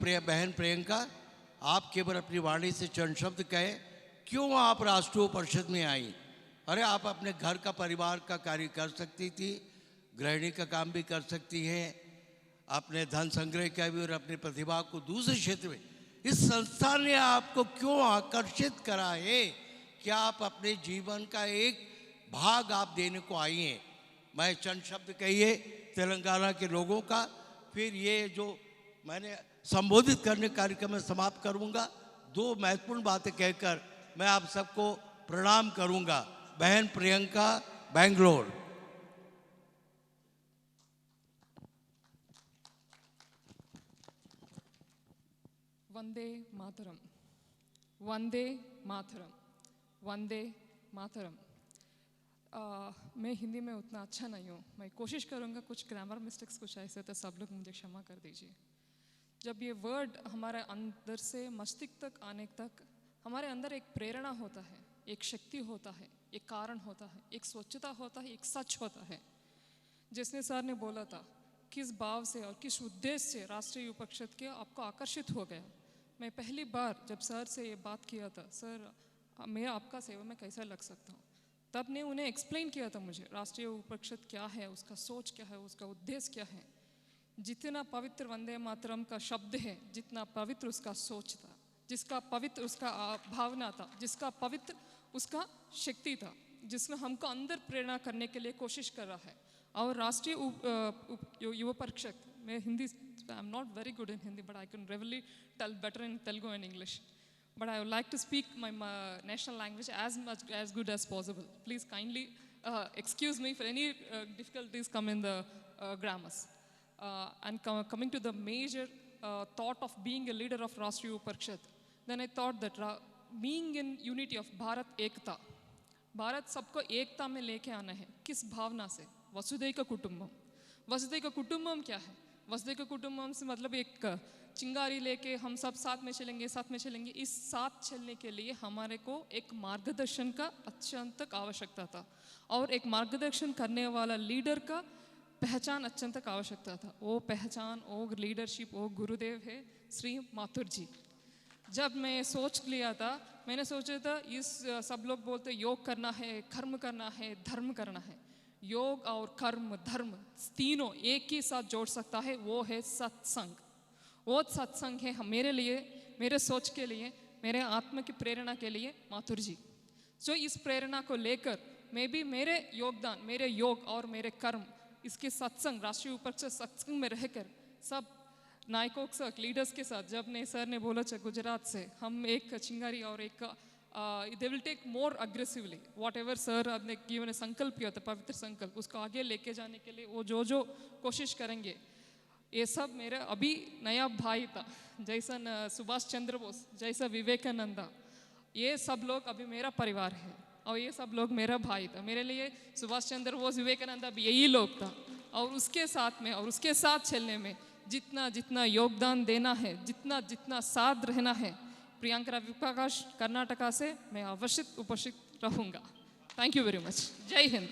बहन प्रियंका, आप केवल अपनी वाणी से चंद शब्द कहे, क्यों आप राष्ट्रीय परिषद में आई? अरे आप अपने घर का, परिवार का कार्य कर सकती थी, गृहिणी का काम भी कर सकती हैं, अपने धन संग्रह का भी, और अपनी प्रतिभा को दूसरे क्षेत्र में। इस संस्था ने आपको क्यों आकर्षित करा है कि आप अपने जीवन का एक भाग आप देने को आई हैं? मैं चंद शब्द कहिए तेलंगाना के लोगों का, फिर ये जो मैंने संबोधित करने कार्यक्रम में समाप्त करूंगा। दो महत्वपूर्ण बातें कहकर मैं आप सबको प्रणाम करूंगा। बहन प्रियंका, बेंगलोर। वंदे मातरम, वंदे मातरम, वंदे मातरम। मैं हिंदी में उतना अच्छा नहीं हूँ, मैं कोशिश करूँगा। कुछ ग्रामर मिस्टेक्स कुछ ऐसे तो सब लोग मुझे क्षमा कर दीजिए। जब ये वर्ड हमारे अंदर से मस्तिष्क तक आने तक हमारे अंदर एक प्रेरणा होता है, एक शक्ति होता है, एक कारण होता है, एक स्वच्छता होता है, एक सच होता है। जिसने सर ने बोला था किस भाव से और किस उद्देश्य से राष्ट्रीय युवा परिषद के आपको आकर्षित हो गया। मैं पहली बार जब सर से ये बात किया था, सर मैं आपका सेवा में कैसा लग सकता हूँ, तब ने उन्हें एक्सप्लेन किया था मुझे राष्ट्रीय युवा परिषद क्या है, उसका सोच क्या है, उसका उद्देश्य क्या है। जितना पवित्र वंदे मातरम का शब्द है, जितना पवित्र उसका सोच था, जिसका पवित्र उसका भावना था, जिसका पवित्र उसका शक्ति था, जिसने हमको अंदर प्रेरणा करने के लिए कोशिश कर रहा है। और राष्ट्रीय युवा परिषद, मैं Hindi, I am not very good in Hindi, but I can really tell better in Telugu and English, but I would like to speak my national language as good as possible. Please kindly excuse me for any difficulties come in the grammars. And coming to the major thought of being a leader of Rashtriya Yuva Parishad, then I thought that being in unity of Bharat Ekta, Bharat सबको एकता में लेके आना है। किस भावना से? वसुधैव कुटुंबम। वसुधैव कुटुंबम क्या है? वसुधैव कुटुंबम से मतलब एक चिंगारी लेके हम सब साथ में चलेंगे, साथ में चलेंगे। इस साथ चलने के लिए हमारे को एक मार्गदर्शन का अत्यंत आवश्यकता था, और एक मार्गदर्शन करने वाला लीडर का पहचान अत्यंत आवश्यकता था। वो पहचान, वो लीडरशिप, वो गुरुदेव है श्री माथुर जी। जब मैं सोच लिया था, मैंने सोचा था इस सब लोग बोलते योग करना है, कर्म करना है, धर्म करना है। योग और कर्म धर्म तीनों एक ही साथ जोड़ सकता है, वो है सत्संग। वो सत्संग है मेरे लिए, मेरे सोच के लिए, मेरे आत्मा की प्रेरणा के लिए माथुर जी। सो इस प्रेरणा को लेकर मैं भी मेरे योगदान, मेरे योग और मेरे कर्म, इसके सत्संग, राष्ट्रीय युवा परिषद सत्संग में रहकर सब नायकों के साथ, लीडर्स के साथ, जब ने सर ने बोला गुजरात से हम एक चिंगारी और एक they will take more aggressively whatever sir आपने गिवन संकल्प किया था, पवित्र संकल्प, उसको आगे लेके जाने के लिए वो जो कोशिश करेंगे। ये सब मेरा अभी नया भाई था, जैसा सुभाष चंद्र बोस, जैसा विवेकानंदा, ये सब लोग अभी मेरा परिवार है, और ये सब लोग मेरा भाई था। मेरे लिए सुभाष चंद्र बोस, विवेकानंदा भी यही लोग था। और उसके साथ में और उसके साथ चलने में जितना जितना योगदान देना है, जितना जितना साथ रहना है, प्रियंका रविप्रकाश कर्नाटका से मैं अवश्य उपस्थित रहूँगा। Thank you very much. जय हिंद।